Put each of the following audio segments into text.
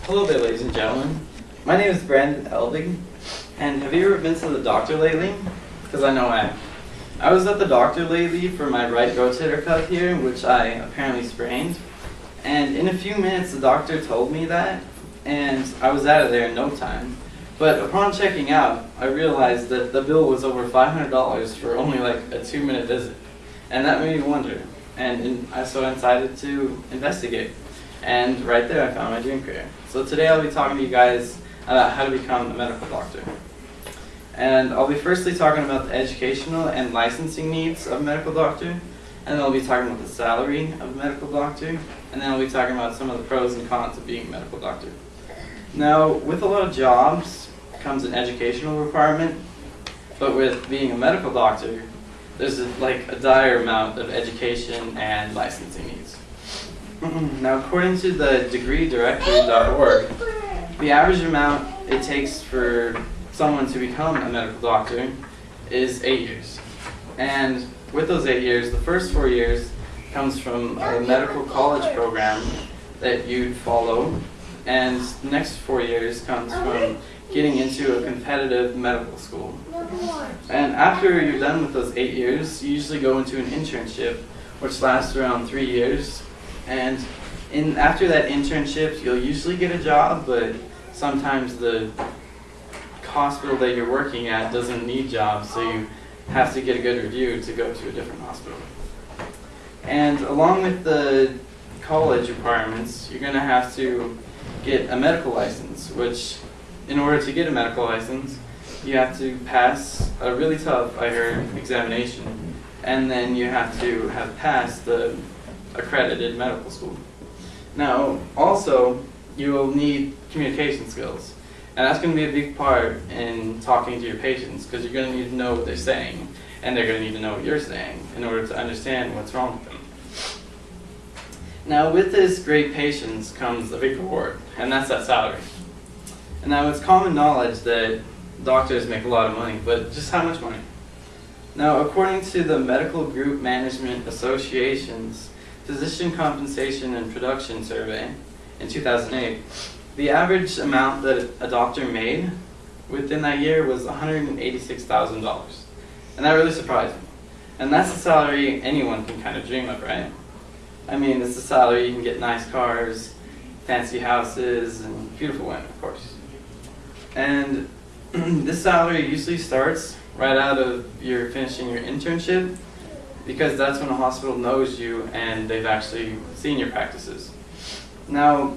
Hello there, ladies and gentlemen. My name is Brandon Elvig, and have you ever been to the doctor lately? Because I know I have. I was at the doctor lately for my right rotator cuff here, which I apparently sprained. And in a few minutes, the doctor told me that, and I was out of there in no time. But upon checking out, I realized that the bill was over $500 for only like a 2-minute visit. And that made me wonder. And so I decided to investigate. And right there I found my dream career. So today I'll be talking to you guys about how to become a medical doctor. And I'll be firstly talking about the educational and licensing needs of a medical doctor. And then I'll be talking about the salary of a medical doctor. And then I'll be talking about some of the pros and cons of being a medical doctor. Now, with a lot of jobs comes an educational requirement, but with being a medical doctor, there's a dire amount of education and licensing needs. Now, according to the degreedirectory.org, the average amount it takes for someone to become a medical doctor is 8 years. And with those 8 years, the first 4 years comes from a medical college program that you'd follow, and the next 4 years comes from getting into a competitive medical school. And after you're done with those 8 years, you usually go into an internship, which lasts around 3 years. And after that internship, you'll usually get a job, but sometimes the hospital that you're working at doesn't need jobs, so you have to get a good review to go to a different hospital. And along with the college requirements, you're going to have to get a medical license, which in order to get a medical license, you have to pass a really tough, I heard, examination, and then you have to have passed the accredited medical school. Now, also, you will need communication skills, and that's going to be a big part in talking to your patients, because you're going to need to know what they're saying, and they're going to need to know what you're saying in order to understand what's wrong with them. Now, with this great patience comes a big reward, and that's that salary. And now, it's common knowledge that doctors make a lot of money, but just how much money? Now, according to the Medical Group Management Association's Physician Compensation and Production Survey in 2008, the average amount that a doctor made within that year was $186,000. And that really surprised me. And that's a salary anyone can kind of dream of, right? I mean, it's a salary you can get nice cars, fancy houses, and beautiful women, of course. And this salary usually starts right out of your finishing your internship, because that's when a hospital knows you and they've actually seen your practices. Now,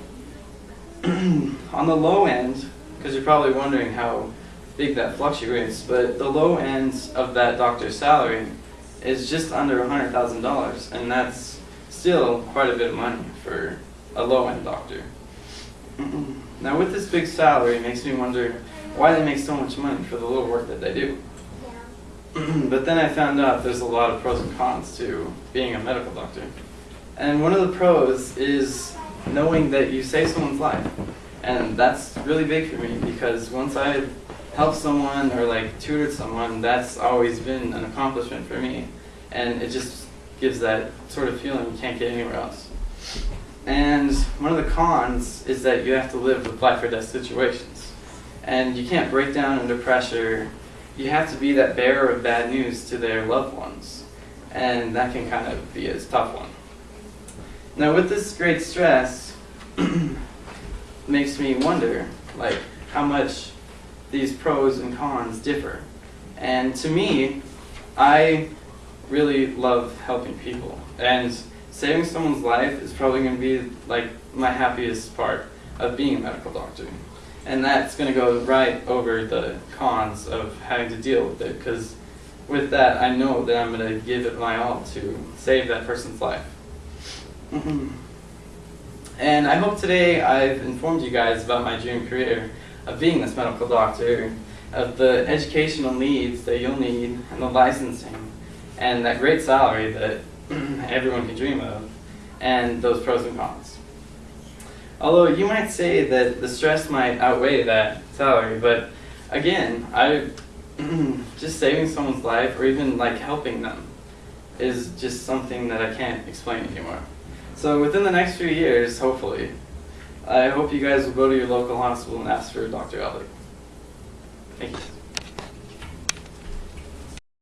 on the low end, because you're probably wondering how big that fluctuates, but the low end of that doctor's salary is just under $100,000, and that's still quite a bit of money for a low-end doctor. Now, with this big salary, it makes me wonder why they make so much money for the little work that they do. But then I found out there's a lot of pros and cons to being a medical doctor. And one of the pros is knowing that you save someone's life. And that's really big for me, because once I've helped someone or tutored someone, that's always been an accomplishment for me. And it just gives that sort of feeling you can't get anywhere else. And one of the cons is that you have to live with life or death situations. And you can't break down under pressure. You have to be that bearer of bad news to their loved ones. And that can kind of be a tough one. Now, with this great stress, makes me wonder, how much these pros and cons differ. And to me, I really love helping people. And saving someone's life is probably going to be my happiest part of being a medical doctor. And that's going to go right over the cons of having to deal with it, because with that, I know that I'm going to give it my all to save that person's life. And I hope today I've informed you guys about my dream career of being this medical doctor, of the educational needs that you'll need, and the licensing, and that great salary that everyone can dream of, and those pros and cons. Although you might say that the stress might outweigh that salary, but again, just saving someone's life or even helping them is just something that I can't explain anymore. So within the next few years, hopefully, I hope you guys will go to your local hospital and ask for Dr. Elvig.